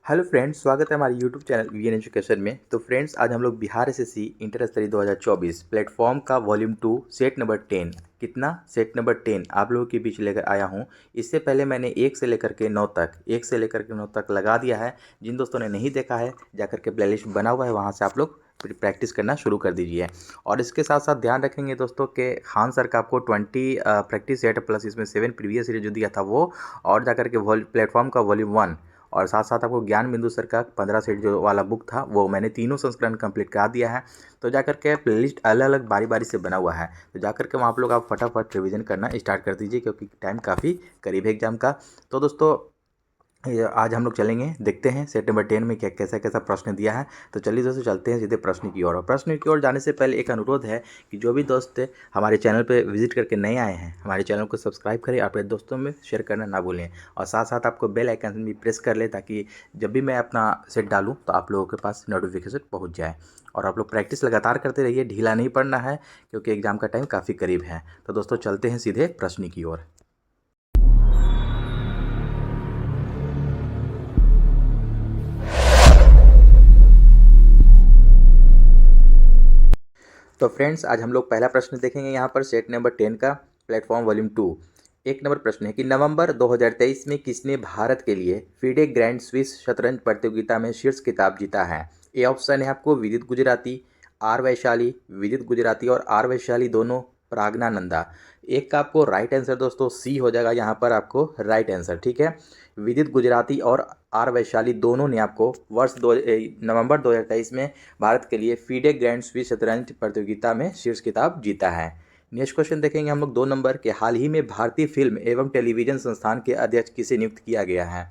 Hello friends, स्वागत है हमारे यूट्यूब चैनल वीएन एजुकेशन में। तो फ्रेंड्स, आज हम लोग बिहार एसएससी इंटर स्तरीय 2024 प्लेटफॉर्म का volume 2 set number 10 set number 10 आप लोगों के बीच लेकर आया हूं। इससे पहले मैंने 1 से लेकर के 9 तक लगा दिया है। जिन दोस्तों ने नहीं देखा है, जाकर के प्लेलिस्ट बना हुआ है, वहां से आप लोग प्रैक्टिस करना शुरू कर दीजिए। और इसके साथ साथ ध्यान रखेंगे दोस्तों के खान सर का आपको 20 प्रैक्टिस सेट प्लस इसमें 7 प्रीवियस सीरीज जो दिया था वो, और जाकर के प्लेटफॉर्म का वॉल्यूम 1, और साथ साथ आपको ज्ञान बिंदु सर का 15 सेट जो वाला बुक था वो मैंने तीनों संस्करण कंप्लीट करा दिया है। तो जाकर के प्लेलिस्ट अलग अलग बारी बारी से बना हुआ है, तो जाकर के वहाँ आप लोग फटाफट रिवीजन करना स्टार्ट कर दीजिए, क्योंकि टाइम काफ़ी करीब है एग्जाम का। तो दोस्तों, आज हम लोग चलेंगे, देखते हैं सेट नंबर 10 में क्या कैसा कैसा प्रश्न दिया है। तो चलिए दोस्तों, चलते हैं सीधे प्रश्न की ओर। और प्रश्न की ओर जाने से पहले एक अनुरोध है कि जो भी दोस्त हमारे चैनल पे विजिट करके नए आए हैं, हमारे चैनल को सब्सक्राइब करें, अपने दोस्तों में शेयर करना ना भूलें, और साथ साथ आपको बेल आइकन भी प्रेस कर लें, ताकि जब भी मैं अपना सेट डालूँ तो आप लोगों के पास नोटिफिकेशन पहुँच जाए। और आप लोग प्रैक्टिस लगातार करते रहिए, ढीला नहीं पड़ना है, क्योंकि एग्जाम का टाइम काफ़ी करीब है। तो दोस्तों, चलते हैं सीधे प्रश्न की ओर। तो फ्रेंड्स, आज हम लोग पहला प्रश्न देखेंगे यहाँ पर सेट नंबर 10 का प्लेटफॉर्म वॉल्यूम 2। एक नंबर प्रश्न है कि नवंबर 2023 में किसने भारत के लिए फीडे ग्रैंड स्विस शतरंज प्रतियोगिता में शीर्ष खिताब जीता है। ए ऑप्शन है आपको विदित गुजराती, आर वैशाली, विदित गुजराती और आर वैशाली दोनों, प्राज्ञानंदा। एक का आपको राइट आंसर दोस्तों सी हो जाएगा, यहाँ पर आपको राइट आंसर, ठीक है। विदित गुजराती और आर वैशाली दोनों ने आपको नवंबर 2023 में भारत के लिए फीडे ग्रैंड स्विस शतरंज प्रतियोगिता में शीर्ष खिताब जीता है। नेक्स्ट क्वेश्चन देखेंगे हम लोग 2 नंबर के, हाल ही में भारतीय फिल्म एवं टेलीविजन संस्थान के अध्यक्ष किसे नियुक्त किया गया है।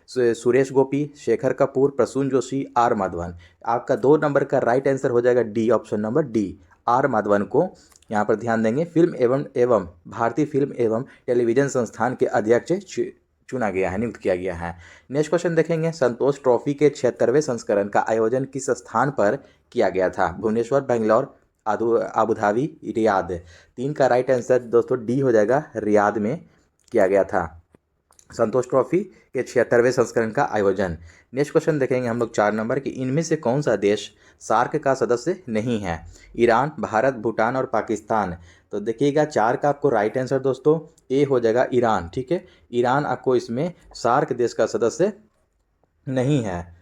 सुरेश गोपी, शेखर कपूर, प्रसून जोशी, आर माधवन। आपका 2 नंबर का राइट आंसर हो जाएगा D, option number D, R Madhavan को यहाँ पर ध्यान देंगे फिल्म एवं भारतीय फिल्म एवं टेलीविजन संस्थान के अध्यक्ष चुना गया है, नियुक्त किया गया है। नेक्स्ट क्वेश्चन देखेंगे, संतोष ट्रॉफी के 76वें संस्करण का आयोजन किस स्थान पर किया गया था। Bhubaneswar, Bangalore, Abu Dhabi, Riyadh. 3 का राइट आंसर दोस्तों डी हो जाएगा, रियाद में किया गया था संतोष ट्रॉफी के 76वें संस्करण का आयोजन। नेक्स्ट क्वेश्चन देखेंगे हम लोग 4 नंबर की, इनमें से कौन सा देश सार्क का सदस्य नहीं है। ईरान, भारत, भूटान और पाकिस्तान। तो देखिएगा 4 का आपको राइट आंसर दोस्तों ए हो जाएगा, ईरान, ठीक है। ईरान आपको इसमें सार्क देश का सदस्य नहीं है।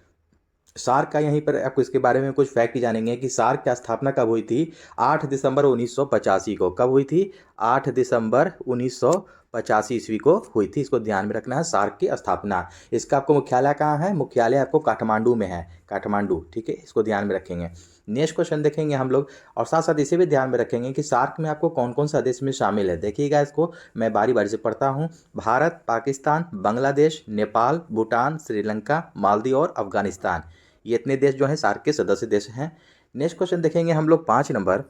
सार्क का यहीं पर आपको इसके बारे में कुछ फैक्ट जानेंगे कि सार्क की स्थापना कब हुई थी। 8 दिसंबर 1985 को। कब हुई थी? 8 दिसंबर 1985 ईस्वी को हुई थी। इसको ध्यान में रखना है, सार्क की स्थापना। इसका आपको मुख्यालय कहाँ है? मुख्यालय आपको काठमांडू में है, काठमांडू, ठीक है। इसको ध्यान में रखेंगे। नेक्स्ट क्वेश्चन देखेंगे हम लोग, और साथ साथ इसे भी ध्यान में रखेंगे कि सार्क में आपको कौन कौन सा देश में शामिल है। देखिएगा, इसको मैं बारी बारी से पढ़ता हूँ। भारत, पाकिस्तान, बांग्लादेश, नेपाल, भूटान, श्रीलंका, मालदीव और अफगानिस्तान। ये इतने देश जो हैं सार्क के सदस्य देश हैं। नेक्स्ट क्वेश्चन देखेंगे हम लोग 5 नंबर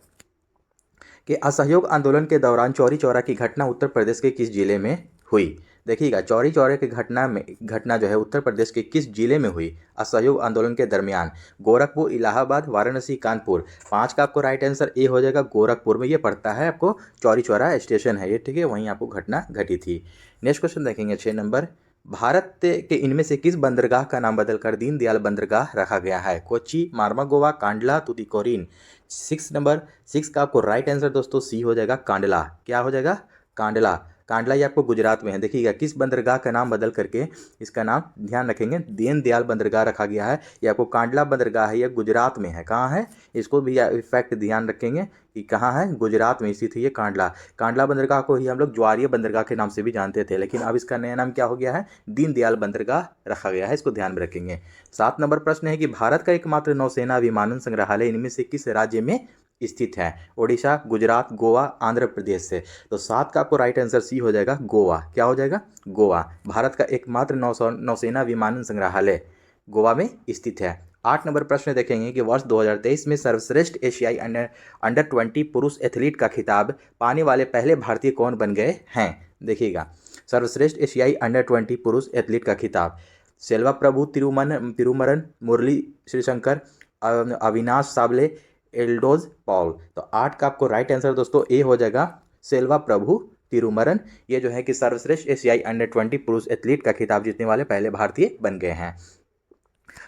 कि असहयोग आंदोलन के दौरान चौरी चौरा की घटना उत्तर प्रदेश के किस जिले में हुई। देखिएगा, चौरी चौरा की घटना जो है उत्तर प्रदेश के किस जिले में हुई असहयोग आंदोलन के दरमियान। गोरखपुर, इलाहाबाद, वाराणसी, कानपुर। 5 का आपको राइट आंसर ए हो जाएगा, गोरखपुर में ये पड़ता है आपको, चौरी चौरा स्टेशन है ये, ठीक है, वहीं आपको घटना घटी थी। नेक्स्ट क्वेश्चन देखेंगे 6 नंबर, भारत के इनमें से किस बंदरगाह का नाम बदलकर दीनदयाल बंदरगाह रखा गया है। कोच्चि, मार्मागोवा, कांडला, तुतिकोरिन। 6 का आपको राइट आंसर दोस्तों सी हो जाएगा, कांडला। क्या हो जाएगा? कांडला। कांडला ये आपको गुजरात में है। देखिएगा, किस बंदरगाह का नाम बदल करके इसका नाम ध्यान रखेंगे, दीनदयाल बंदरगाह रखा गया है। ये आपको कांडला बंदरगाह है, ये गुजरात में है। कहाँ है? इसको भी फैक्ट ध्यान रखेंगे कि कहाँ है, गुजरात में स्थित है ये कांडला। कांडला बंदरगाह को ही हम लोग ज्वारीय बंदरगाह के नाम से भी जानते थे, लेकिन अब इसका नया नाम क्या हो गया है, दीनदयाल बंदरगाह रखा गया है। इसको ध्यान में रखेंगे। 7 नंबर प्रश्न है कि भारत का एकमात्र नौसेना विमानन संग्रहालय इनमें से किस राज्य में स्थित है। ओडिशा, गुजरात, गोवा, आंध्र प्रदेश से। तो 7 का आपको राइट आंसर सी हो जाएगा, गोवा। क्या हो जाएगा? गोवा। भारत का एकमात्र नौसेना विमानन संग्रहालय गोवा में स्थित है। 8 नंबर प्रश्न देखेंगे कि वर्ष 2023 में सर्वश्रेष्ठ एशियाई अंडर 20 पुरुष एथलीट का खिताब पाने वाले पहले भारतीय कौन बन गए हैं। देखिएगा, सर्वश्रेष्ठ एशियाई अंडर 20 पुरुष एथलीट का खिताब सेल्वा प्रभु तिरुमरन, मुरली श्रीशंकर, अविनाश साबले, एल्डोज पॉल। तो 8 का आपको राइट आंसर दोस्तों ए हो जाएगा, सेल्वा प्रभु तिरुमरन। ये जो है कि सर्वश्रेष्ठ एशियाई अंडर 20 पुरुष एथलीट का खिताब जीतने वाले पहले भारतीय बन गए हैं।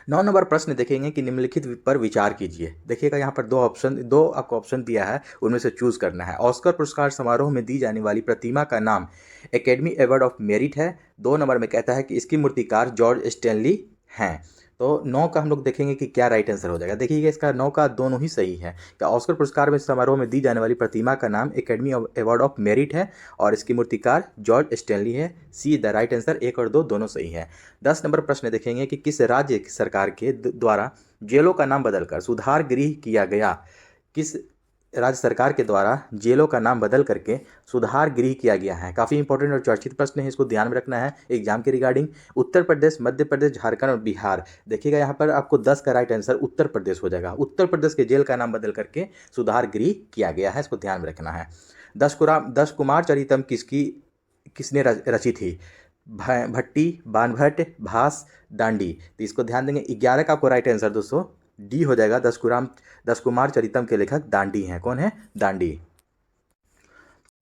9 नंबर प्रश्न देखेंगे कि निम्नलिखित पर विचार कीजिए। देखिएगा यहाँ पर दो आपको ऑप्शन दिया है, उनमें से चूज करना है। ऑस्कर पुरस्कार समारोह में दी जाने वाली प्रतिमा का नाम एकेडमी अवार्ड ऑफ मेरिट है। 2 नंबर में कहता है कि इसकी मूर्तिकार जॉर्ज स्टैनली हैं। तो 9 का हम लोग देखेंगे कि क्या राइट आंसर हो जाएगा। देखिएगा इसका 9 का दोनों ही सही है। क्या ऑस्कर पुरस्कार में समारोह में दी जाने वाली प्रतिमा का नाम एकेडमी अवार्ड ऑफ मेरिट है और इसकी मूर्तिकार जॉर्ज स्टैनली है। See the right answer. 1 और 2 दोनों सही है। 10 नंबर प्रश्न देखेंगे कि किस राज्य सरकार के द्वारा जेलों का नाम बदलकर सुधार गृह किया गया। किस राज्य सरकार के द्वारा जेलों का नाम बदल करके सुधार गृह किया गया है। काफ़ी इंपॉर्टेंट और चर्चित प्रश्न है, इसको ध्यान में रखना है एग्जाम के रिगार्डिंग। उत्तर प्रदेश, मध्य प्रदेश, झारखंड और बिहार। देखिएगा यहाँ पर आपको 10 का राइट आंसर उत्तर प्रदेश हो जाएगा। उत्तर प्रदेश के जेल का नाम बदल करके सुधार गृह किया गया है, इसको ध्यान में रखना है। 10 कुमार चरितम किसने रची थी। भट्टी, बानभट्ट, भास, दांडी। तो इसको ध्यान देंगे। 11 का आपको राइट आंसर दोस्तों डी हो जाएगा। 10 कुमार चरितम के लेखक दांडी हैं। कौन है? दांडी।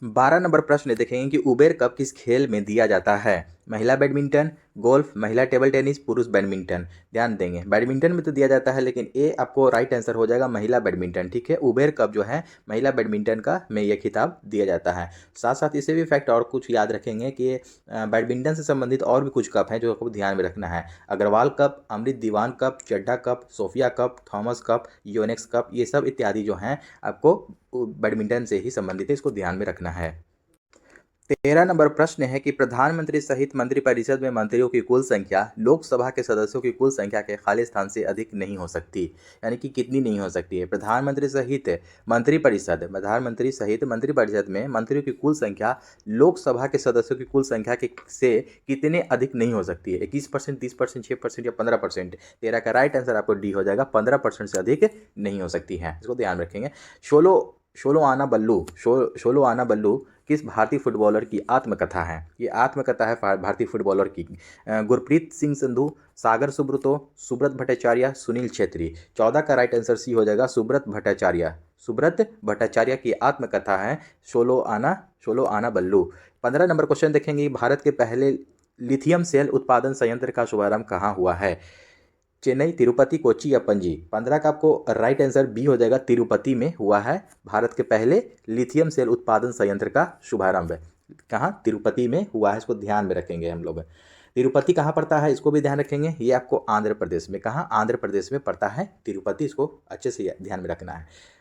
12 नंबर प्रश्न देखेंगे कि उबेर कप किस खेल में दिया जाता है। महिला बैडमिंटन, गोल्फ, महिला टेबल टेनिस, पुरुष बैडमिंटन। ध्यान देंगे, बैडमिंटन में तो दिया जाता है, लेकिन ए आपको राइट आंसर हो जाएगा महिला बैडमिंटन। ठीक है, उबेर कप जो है महिला बैडमिंटन का में यह खिताब दिया जाता है। साथ साथ इसे भी फैक्ट और कुछ याद रखेंगे कि बैडमिंटन से संबंधित और भी कुछ कप हैं जो आपको ध्यान में रखना है। Agarwal cup, Amrit Diwan cup, Chadha cup, Sophia cup, Thomas cup, Yonex cup, ये सब इत्यादि जो हैं आपको बैडमिंटन से ही संबंधित है, इसको ध्यान में रखना है। 13 नंबर प्रश्न है कि प्रधानमंत्री सहित मंत्रिपरिषद में मंत्रियों की कुल संख्या लोकसभा के सदस्यों की कुल संख्या के खाली स्थान से अधिक नहीं हो सकती। यानी कि कितनी नहीं हो सकती है। प्रधानमंत्री सहित मंत्रिपरिषद में मंत्रियों की कुल संख्या लोकसभा के सदस्यों की कुल संख्या के से कितने अधिक नहीं हो सकती है। 21%, 30%, 6% या 15%। 13 का राइट आंसर आपको डी हो जाएगा। 15% से अधिक नहीं हो सकती है, इसको ध्यान रखेंगे। शोलो आना बल्लू किस भारतीय फुटबॉलर की आत्मकथा है। ये आत्मकथा है भारतीय फुटबॉलर की। गुरप्रीत सिंह संधू, सागर सुब्रतो, सुब्रत भट्टाचार्य, सुनील छेत्री। 14 का राइट आंसर सी हो जाएगा सुब्रत भट्टाचार्य की आत्मकथा है शोलो आना बल्लू। 15 नंबर क्वेश्चन देखेंगे, भारत के पहले लिथियम सेल उत्पादन संयंत्र का शुभारंभ कहाँ हुआ है। चेन्नई, तिरुपति, कोच्चि या पणजी। 15 का आपको राइट आंसर बी हो जाएगा, तिरुपति में हुआ है भारत के पहले लिथियम सेल उत्पादन संयंत्र का शुभारंभ। कहाँ? तिरुपति में हुआ है, इसको ध्यान में रखेंगे हम लोग। तिरुपति कहाँ पड़ता है, इसको भी ध्यान रखेंगे। ये आपको आंध्र प्रदेश में, कहाँ? आंध्र प्रदेश में पड़ता है तिरुपति, इसको अच्छे से ध्यान में रखना है।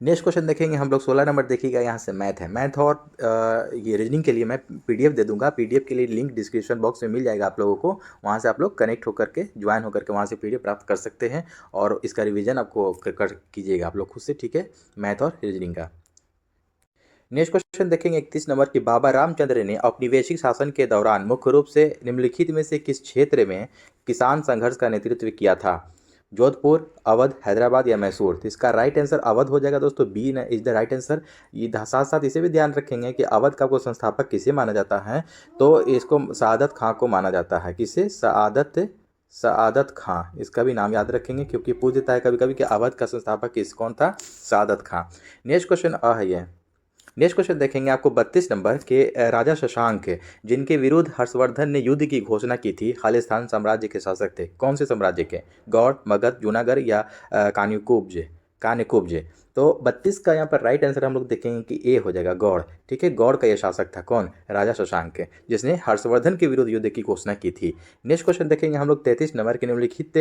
नेक्स्ट क्वेश्चन देखेंगे हम लोग। 16 नंबर देखिएगा, यहाँ से मैथ है। मैथ और ये रीजनिंग के लिए मैं पीडीएफ दे दूंगा। पीडीएफ के लिए लिंक डिस्क्रिप्शन बॉक्स में मिल जाएगा आप लोगों को, वहाँ से आप लोग कनेक्ट होकर के ज्वाइन होकर के वहाँ से पीडीएफ प्राप्त कर सकते हैं और इसका रिवीजन आपको कीजिएगा आप लोग खुद से। ठीक है, मैथ और रीजनिंग का। नेक्स्ट क्वेश्चन देखेंगे 31 नंबर की, बाबा रामचंद्र ने औपनिवेशिक शासन के दौरान मुख्य रूप से निम्नलिखित में से किस क्षेत्र में किसान संघर्ष का नेतृत्व किया था। जोधपुर, अवध, हैदराबाद या मैसूर। तो इसका राइट आंसर अवध हो जाएगा दोस्तों। B is the right answer. ये साथ साथ इसे भी ध्यान रखेंगे कि अवध का को संस्थापक किसे माना जाता है, तो इसको सआदत खां को माना जाता है। किसे? सआदत खां, इसका भी नाम याद रखेंगे क्योंकि पूछ देता है कभी कभी कि अवध का संस्थापक कौन था। सआदत खां। नेक्स्ट क्वेश्चन है ये। नेक्स्ट क्वेश्चन देखेंगे आपको 32 नंबर के, राजा शशांक जिनके विरुद्ध हर्षवर्धन ने युद्ध की घोषणा की थी, खालिस्तान साम्राज्य के शासक थे। कौन से साम्राज्य के? गौड़, मगध, जूनागढ़ या कान्यकुब्ज। तो 32 का यहाँ पर राइट आंसर हम लोग देखेंगे कि ए हो जाएगा, गौड़। ठीक है, गौड़ का यह शासक था। कौन? राजा शशांक, जिसने हर्षवर्धन के विरुद्ध युद्ध की घोषणा की थी। नेक्स्ट क्वेश्चन देखेंगे हम लोग 33 नंबर के, निम्नलिखित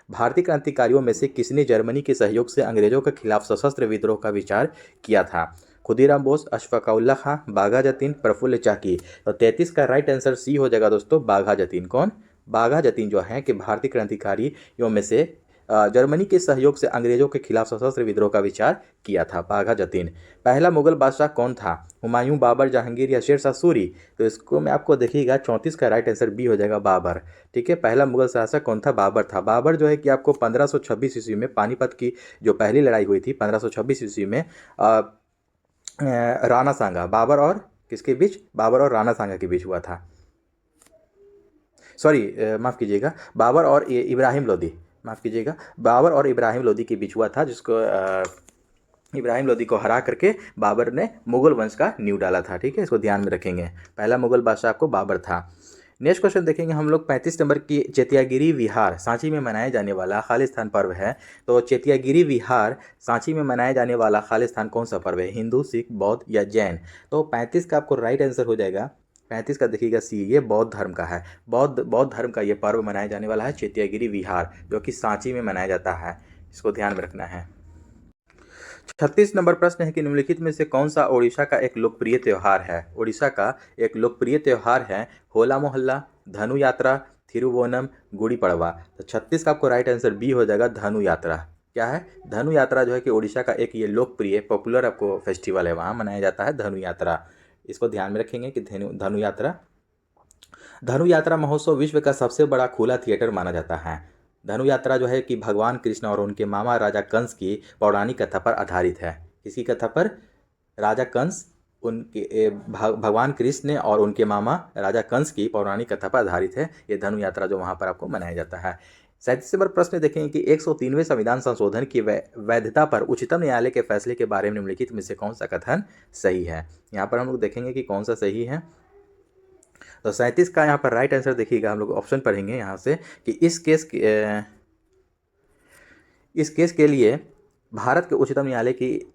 भारतीय क्रांतिकारियों में से किसने जर्मनी के सहयोग से अंग्रेजों के खिलाफ सशस्त्र विद्रोह का विचार किया था। खुदीराम बोस, अशफाकउल्लाह खां, बाघा जतीन, प्रफुल्ल चाकी। तो 33 का राइट आंसर सी हो जाएगा दोस्तों, बाघा जतीन। कौन? बाघा जतीन जो है कि भारतीय क्रांतिकारियों में से जर्मनी के सहयोग से अंग्रेजों के खिलाफ सशस्त्र विद्रोह का विचार किया था, बाघा जतीन। पहला मुगल बादशाह कौन था? हुमायूं, बाबर, जहांगीर या शेर शाह सूरी। तो इसको मैं आपको देखिएगा 34 का राइट आंसर बी हो जाएगा, बाबर। ठीक है, पहला मुगल शासक कौन था? बाबर था। बाबर जो है कि आपको 1526 ईस्वी में पानीपत की जो पहली लड़ाई हुई थी 1526 ईस्वी में राणा सांगा, बाबर और किसके बीच? बाबर और राणा सांगा के बीच हुआ था। सॉरी, माफ़ कीजिएगा, बाबर और इब्राहिम लोदी, माफ़ कीजिएगा, बाबर और इब्राहिम लोदी के बीच हुआ था, जिसको इब्राहिम लोदी को हरा करके बाबर ने मुगल वंश का नींव डाला था। ठीक है, इसको ध्यान में रखेंगे। पहला मुगल बादशाह को बाबर था। नेक्स्ट क्वेश्चन देखेंगे हम लोग 35 नंबर की। चेतियागिरी विहार सांची में मनाया जाने वाला खालिस्तान पर्व है। तो चेतियागिरी विहार सांची में मनाया जाने वाला खालिस्तान कौन सा पर्व है, हिंदू, सिख, बौद्ध या जैन। तो 35 का आपको राइट आंसर हो जाएगा, 35 का देखिएगा सी, ये बौद्ध धर्म का है। बौद्ध धर्म का ये पर्व मनाया जाने वाला है चेतियागिरी विहार, जो कि सांची में मनाया जाता है, इसको ध्यान में रखना है। 36 नंबर प्रश्न है कि निम्नलिखित में से कौन सा ओडिशा का एक लोकप्रिय त्यौहार है। ओडिशा का एक लोकप्रिय त्यौहार है होला मोहल्ला, धनु यात्रा, थिरुवोनम, गुड़ी पड़वा। तो 36 का आपको राइट आंसर बी हो जाएगा, धनु यात्रा। क्या है, धनु यात्रा जो है कि ओडिशा का एक ये लोकप्रिय पॉपुलर आपको फेस्टिवल है, वहाँ मनाया जाता है धनु यात्रा। इसको ध्यान में रखेंगे कि धनु यात्रा महोत्सव विश्व का सबसे बड़ा खुला थिएटर माना जाता है। धनु यात्रा जो है कि भगवान कृष्ण और उनके मामा राजा कंस की पौराणिक कथा पर आधारित है। किसकी कथा पर, राजा कंस, उनके भगवान कृष्ण और उनके मामा राजा कंस की पौराणिक कथा पर आधारित है ये धनु यात्रा, जो वहाँ पर आपको मनाया जाता है। 37 नंबर प्रश्न देखेंगे कि 103वें संविधान संशोधन की वैधता पर उच्चतम न्यायालय के फैसले के बारे में निम्नलिखित में से कौन सा कथन सही है। यहाँ पर हम लोग देखेंगे कि कौन सा सही है। तो 37 का यहाँ पर राइट आंसर देखिएगा, हम लोग ऑप्शन पढ़ेंगे यहाँ से कि इस केस के लिए भारत के उच्चतम न्यायालय की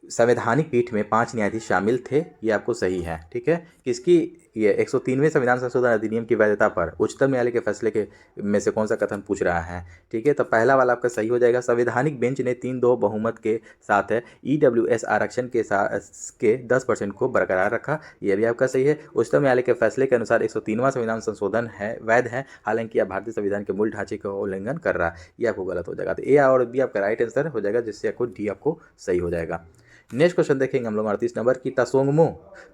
संवैधानिक पीठ में 5 न्यायाधीश शामिल थे, ये आपको सही है। ठीक है, किसकी, ये 103वें संविधान संशोधन अधिनियम की वैधता पर उच्चतम न्यायालय के फैसले के में से कौन सा कथन पूछ रहा है। ठीक है, तो पहला वाला आपका सही हो जाएगा। संवैधानिक बेंच ने 3-2 बहुमत के साथ EWS आरक्षण के 10% को बरकरार रखा, ये भी आपका सही है। उच्चतम न्यायालय के फैसले के अनुसार 103वां संविधान संशोधन है वैध है, हालांकि यह भारतीय संविधान के मूल ढांचे का उल्लंघन कर रहा है, ये आपको गलत हो जाएगा। तो ए और बी आपका राइट आंसर हो जाएगा, जिससे आपको डी आपको सही हो जाएगा। नेक्स्ट क्वेश्चन देखेंगे हम लोग 38 नंबर की।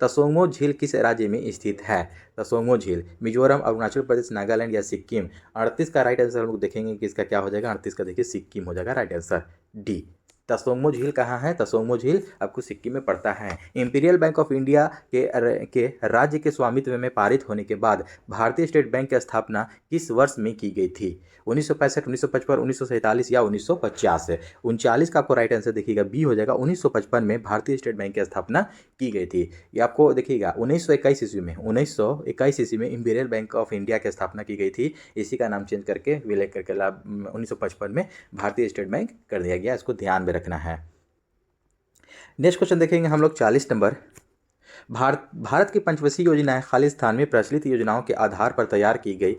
तसोंगमो झील किस राज्य में स्थित है। तसोंगमो झील मिजोरम, अरुणाचल प्रदेश, नागालैंड या सिक्किम। 38 का राइट आंसर हम लोग देखेंगे कि इसका क्या हो जाएगा। 38 का देखिए सिक्किम हो जाएगा राइट आंसर, डी। तसोंगमो झील कहाँ है, तसोंगमो झील आपको सिक्किम में पड़ता है। इंपीरियल बैंक ऑफ इंडिया के राज्य के स्वामित्व में पारित होने के बाद भारतीय स्टेट बैंक की स्थापना किस वर्ष में की गई थी। 1965, 1955, 1947 या 1950। 39 का आपको राइट आंसर देखिएगा, बी हो जाएगा। 1955 में भारतीय स्टेट बैंक की स्थापना की गई थी। ये आपको देखिएगा 1921 ईस्वी में, 1921 ईस्वी में इंपीरियल बैंक ऑफ इंडिया की स्थापना की गई थी। इसी का नाम चेंज करके विलय करके 1955 में भारतीय स्टेट बैंक कर दिया गया, इसको ध्यान में रखना है। नेक्स्ट क्वेश्चन देखेंगे हम लोग 40 नंबर। भारत की पंचवर्षीय योजनाएं खालिस्तान में प्रचलित योजनाओं के आधार पर तैयार की गई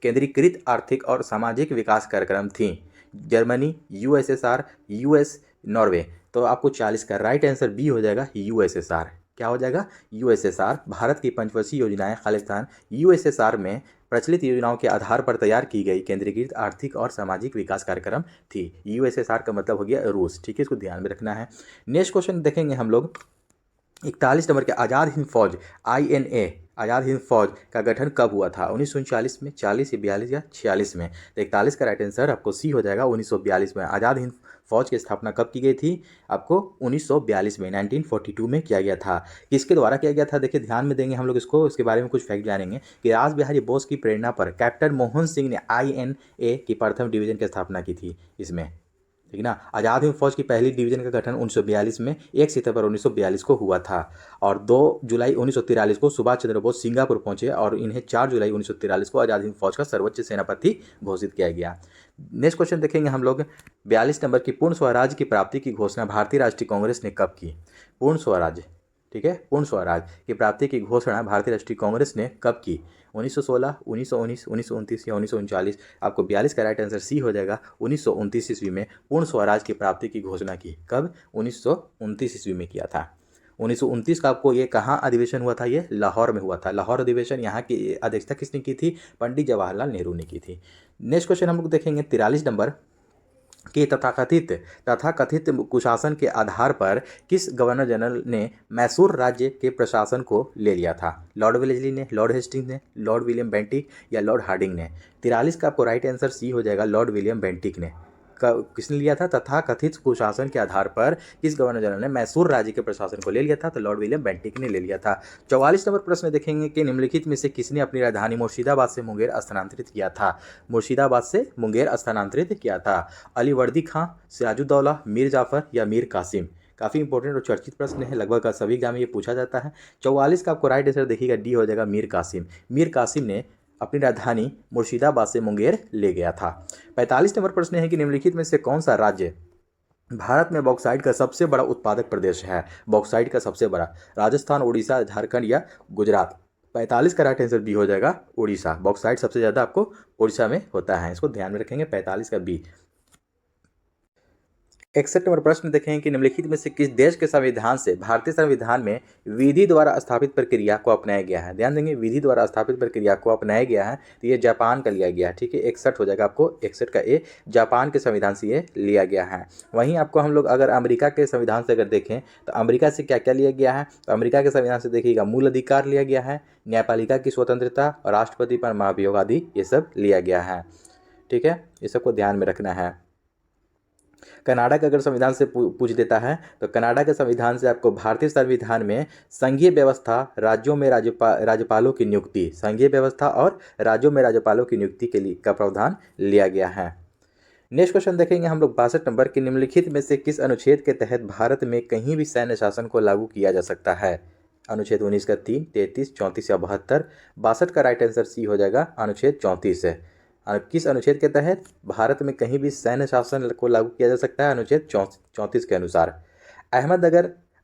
केंद्रीकृत आर्थिक और सामाजिक विकास कार्यक्रम थीं। Germany, USSR, US, Norway. तो आपको 40 का राइट आंसर बी हो जाएगा, USSR। क्या हो जाएगा, USSR। भारत की पंचवर्षीय योजनाएं खालिस्तान USSR में प्रचलित योजनाओं के आधार पर तैयार की गई केंद्रीकृत आर्थिक और सामाजिक विकास कार्यक्रम थी। USSR का मतलब हो गया रूस। ठीक है, इसको ध्यान में रखना है। नेक्स्ट क्वेश्चन देखेंगे हम लोग 41 नंबर के। आज़ाद हिंद फौज INA, आज़ाद हिंद फौज का गठन कब हुआ था। 1939 में, 40 या 42 या 46 में। तो 41 का राइट आंसर आपको सी हो जाएगा, 1942 में। आज़ाद हिंद फौज की स्थापना कब की गई थी, आपको 1942 में, 1942 में किया गया था। किसके द्वारा किया गया था, देखिए ध्यान में देंगे हम लोग इसको, इसके बारे में कुछ फैक्ट जानेंगे कि रास बिहारी बोस की प्रेरणा पर कैप्टन मोहन सिंह ने INA की प्रथम डिवीजन की स्थापना की थी इसमें। ठीक ना, आज़ाद हिंद फौज की पहली डिवीजन का गठन 1942 में 1 सितंबर 1942 को हुआ था और 2 जुलाई 1943 को सुभाष चंद्र बोस सिंगापुर पहुंचे और इन्हें 4 जुलाई 1943 को आज़ाद हिंद फौज का सर्वोच्च सेनापति घोषित किया गया। नेक्स्ट क्वेश्चन देखेंगे हम लोग 42 नंबर की। पूर्ण स्वराज की प्राप्ति की घोषणा भारतीय राष्ट्रीय कांग्रेस ने कब की। पूर्ण स्वराज, ठीक है, पूर्ण स्वराज की प्राप्ति की घोषणा भारतीय राष्ट्रीय कांग्रेस ने कब की। 1916, 1919, 1929 या 1939। आपको 42 का राइट आंसर सी हो जाएगा, 1929 ईस्वी में पूर्ण स्वराज की प्राप्ति की घोषणा की। कब, 1929 ईस्वी में किया था। 1929 का आपको ये कहाँ अधिवेशन हुआ था, ये लाहौर में हुआ था। लाहौर अधिवेशन, यहाँ की अध्यक्षता किसने की थी, पंडित जवाहरलाल नेहरू ने की थी। नेक्स्ट क्वेश्चन हम लोग देखेंगे 43 नंबर कि तथाकथित कुशासन के आधार पर किस गवर्नर जनरल ने मैसूर राज्य के प्रशासन को ले लिया था। लॉर्ड वेलेस्ली ने, लॉर्ड हेस्टिंग्स ने, लॉर्ड विलियम बेंटिक या लॉर्ड हार्डिंग ने। 43 का आपको राइट आंसर सी हो जाएगा, लॉर्ड विलियम बेंटिक ने। किसने लिया था, तथाकथित कुशासन के आधार पर किस गवर्नर जनरल ने मैसूर राज्य के प्रशासन को ले लिया था, तो लॉर्ड विलियम बेंटिक ने ले लिया था। 44 नंबर प्रश्न देखेंगे कि निम्नलिखित में से किसने अपनी राजधानी मुर्शिदाबाद से मुंगेर स्थानांतरित किया था। मुर्शिदाबाद से मुंगेर स्थानांतरित किया था। अलीवर्दी खां, सिराजुद्दौला, मीर जाफर या मीर कासिम। काफ़ी इंपॉर्टेंट और चर्चित प्रश्न है, लगभग सभी एग्जाम में ये पूछा जाता है। 44 का आपको राइट आंसर देखिएगा डी हो जाएगा मीर कासिम। मीर कासिम ने अपनी राजधानी मुर्शिदाबाद से मुंगेर ले गया था। 45 नंबर प्रश्न है कि निम्नलिखित में से कौन सा राज्य भारत में बॉक्साइट का सबसे बड़ा उत्पादक प्रदेश है? बॉक्साइट का सबसे बड़ा राजस्थान, उड़ीसा, झारखंड या गुजरात? 45 का राइट आंसर बी हो जाएगा उड़ीसा। बॉक्साइट सबसे ज़्यादा आपको उड़ीसा में होता है, इसको ध्यान में रखेंगे। 45 का बी। 61 नंबर प्रश्न देखें कि निम्नलिखित में से किस देश के संविधान से भारतीय संविधान में विधि द्वारा स्थापित प्रक्रिया को अपनाया गया है? ध्यान देंगे, विधि द्वारा स्थापित प्रक्रिया को अपनाया गया है, तो ये जापान का लिया गया है। ठीक है, 61 हो जाएगा आपको, 61 का ए, जापान के संविधान से ये लिया गया है। वहीं आपको हम लोग अगर अमेरिका के संविधान से अगर देखें तो अमेरिका से क्या क्या लिया गया है, तो अमेरिका के संविधान से देखिएगा मूल अधिकार लिया गया है, न्यायपालिका की स्वतंत्रता और राष्ट्रपति पर महाभियोग आदि ये सब लिया गया है। ठीक है, ये सबको ध्यान में रखना है। कनाडा का अगर संविधान से पूछ देता है तो कनाडा के संविधान से आपको भारतीय संविधान में संघीय व्यवस्था, राज्यों में राज्यपालों की नियुक्ति, संघीय व्यवस्था और राज्यों में राज्यपालों की नियुक्ति के लिए का प्रावधान लिया गया है। नेक्स्ट क्वेश्चन देखेंगे हम लोग 62 नंबर कि निम्नलिखित में से किस अनुच्छेद के तहत भारत में कहीं भी सैन्य शासन को लागू किया जा सकता है? अनुच्छेद 19 का 3, 33, 34 या 72? 62 का राइट आंसर सी हो जाएगा अनुच्छेद 34 है। किस अनुच्छेद के तहत भारत में कहीं भी सैन्य शासन को लागू किया जा सकता है? अनुच्छेद 34 के अनुसार।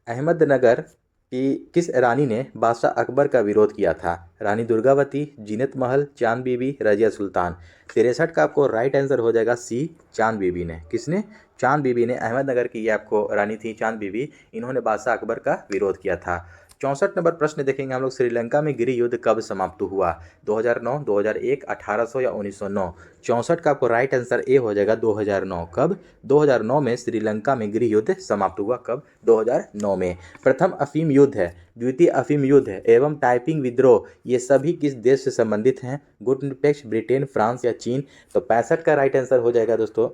अहमदनगर की किस रानी ने बादशाह अकबर का विरोध किया था? रानी दुर्गावती, जीनत महल, चांद बीबी, रजिया सुल्तान? 63 का आपको राइट आंसर हो जाएगा सी, चांद बीबी ने। किसने? चांद बीबी ने। अहमदनगर की ये आपको रानी थी चांद बीबी, इन्होंने बादशाह अकबर का विरोध किया था। 64 नंबर प्रश्न देखेंगे हम लोग, श्रीलंका में गृह युद्ध कब समाप्त हुआ? 2009, 2001, 1800 या 1909? 64 का आपको राइट आंसर ए हो जाएगा 2009। कब? 2009 में श्रीलंका में गृह युद्ध समाप्त हुआ। कब? 2009 में। प्रथम अफीम युद्ध है, द्वितीय अफीम युद्ध है एवं टाइपिंग विद्रोह, ये सभी किस देश से संबंधित हैं? गुट निरपेक्ष, ब्रिटेन, फ्रांस या चीन? तो 65 का राइट आंसर हो जाएगा दोस्तों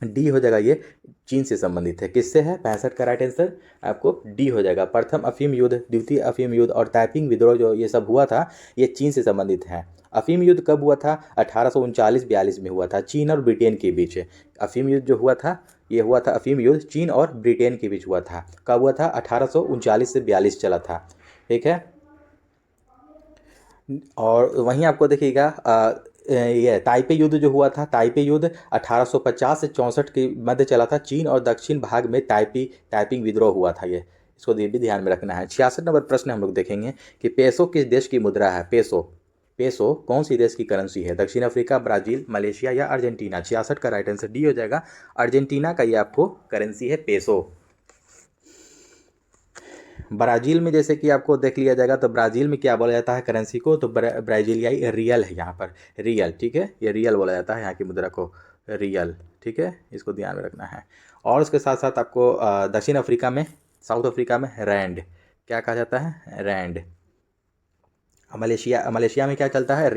डी हो जाएगा, ये चीन से संबंधित है। किससे है? 65 का राइट आंसर आपको डी हो जाएगा। प्रथम अफीम युद्ध, द्वितीय अफीम युद्ध और टाइपिंग विद्रोह जो ये सब हुआ था, ये चीन से संबंधित है। अफीम युद्ध कब हुआ था? 1839-42 में हुआ था, चीन और ब्रिटेन के बीच। अफीम युद्ध जो हुआ था, ये हुआ था अफीम युद्ध चीन और ब्रिटेन के बीच हुआ था। कब हुआ था? 1839 से 42 चला था। ठीक है, और वहीं आपको देखिएगा ये ताइपे युद्ध जो हुआ था, ताइपे युद्ध 1850 से 64 के मध्य चला था। चीन और दक्षिण भाग में टाइपिंग विद्रोह हुआ था ये, इसको भी ध्यान में रखना है। 66 नंबर प्रश्न हम लोग देखेंगे कि पेसो किस देश की मुद्रा है? पेसो कौन सी देश की करेंसी है? दक्षिण अफ्रीका, ब्राज़ील, मलेशिया या अर्जेंटीना? 66 का राइट आंसर डी हो जाएगा, अर्जेंटीना का ये आपको करेंसी है पेसो। ब्राज़ील में जैसे कि आपको देख लिया जाएगा तो ब्राज़ील में क्या बोला जाता है करेंसी को? तो ब्राज़ीलियाई रियल है यहाँ पर, रियल। ठीक है, ये रियल बोला जाता है यहाँ की मुद्रा को, रियल। ठीक है, इसको ध्यान में रखना है। और उसके साथ साथ आपको दक्षिण अफ्रीका में, साउथ अफ्रीका में रैंड, क्या कहा जाता है? रैंड। मलेशिया में क्या चलता है?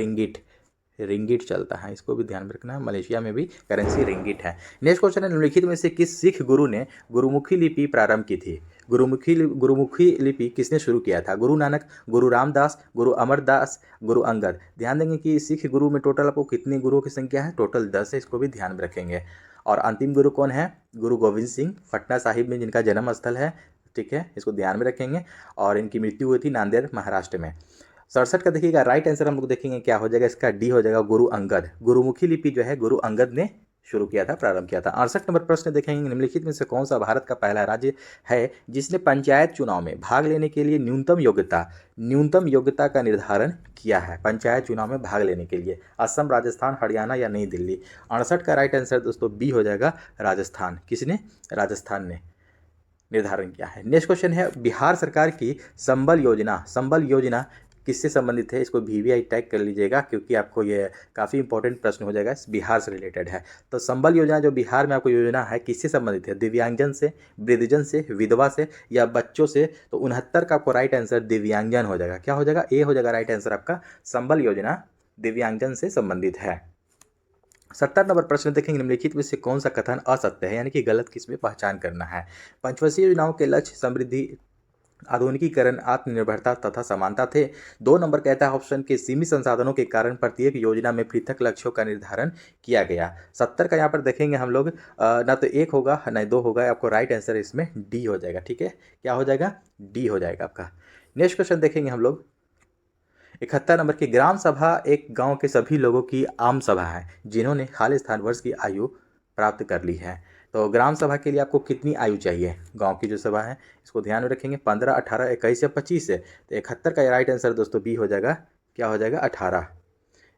रिंगिट चलता है, इसको भी ध्यान में रखना है। मलेशिया में भी करेंसी रिंगिट है। नेक्स्ट क्वेश्चन है, निम्नलिखित में से किस सिख गुरु ने गुरुमुखी लिपि प्रारंभ की थी? गुरुमुखी लिपि किसने शुरू किया था? गुरु नानक, गुरु रामदास, गुरु अमरदास, गुरु अंगद? ध्यान देंगे कि सिख गुरु में टोटल आपको कितने गुरुओं की संख्या है? टोटल 10 है, इसको भी ध्यान में रखेंगे। और अंतिम गुरु कौन है? गुरु गोविंद सिंह, पटना साहिब में जिनका जन्म स्थल है। ठीक है, इसको ध्यान में रखेंगे। और इनकी मृत्यु हुई थी नांदेड़, महाराष्ट्र में। 67 का देखिएगा राइट आंसर हम लोग देखेंगे क्या हो जाएगा, इसका डी हो जाएगा, गुरु अंगद। गुरुमुखी लिपि जो है गुरु अंगद ने शुरू किया था, प्रारंभ किया था। 68 नंबर प्रश्न देखेंगे, निम्नलिखित में से कौन सा भारत का पहला राज्य है जिसने पंचायत चुनाव में भाग लेने के लिए न्यूनतम योग्यता का निर्धारण किया है? पंचायत चुनाव में भाग लेने के लिए असम, राजस्थान, हरियाणा या नई दिल्ली? 68 का राइट आंसर दोस्तों बी हो जाएगा, राजस्थान। किसने? राजस्थान ने निर्धारण किया है। नेक्स्ट क्वेश्चन है, बिहार सरकार की संबल योजना किससे संबंधित है? इसको VVI टैग कर लीजिएगा क्योंकि आपको ये काफ़ी इंपॉर्टेंट प्रश्न हो जाएगा, बिहार से रिलेटेड है। तो संबल योजना जो बिहार में आपको योजना है किससे संबंधित है? दिव्यांगजन से, वृद्धजन से, विधवा से या बच्चों से? तो 69 का आपको राइट आंसर दिव्यांगजन हो जाएगा। क्या हो जाएगा? ए हो जाएगा राइट आंसर आपका, संबल योजना दिव्यांगजन से संबंधित है। 70 नंबर प्रश्न देखेंगे, निम्नलिखित में से कौन सा कथन असत्य है, यानी कि गलत, किसमें पहचान करना है? पंचवर्षीय योजनाओं के लक्ष्य आधुनिकीकरण, आत्मनिर्भरता तथा समानता थे। 2 नंबर कहता है ऑप्शन के सीमित संसाधनों के कारण प्रत्येक योजना में पृथक लक्ष्यों का निर्धारण किया गया। 70 का यहाँ पर देखेंगे हम लोग, ना तो 1 होगा ना 2 होगा, आपको राइट आंसर इसमें डी हो जाएगा। ठीक है, क्या हो जाएगा? डी हो जाएगा आपका। नेक्स्ट क्वेश्चन देखेंगे हम लोग। 71 नंबर की ग्राम सभा एक गांव के सभी लोगों की आम सभा है जिन्होंने खालिस्तान वर्ष की आयु प्राप्त कर ली है। तो ग्राम सभा के लिए आपको कितनी आयु चाहिए? गांव की जो सभा है इसको ध्यान में रखेंगे, 15, 18, 21 या 25 है। तो 71 का राइट आंसर दोस्तों बी हो जाएगा। क्या हो जाएगा? 18।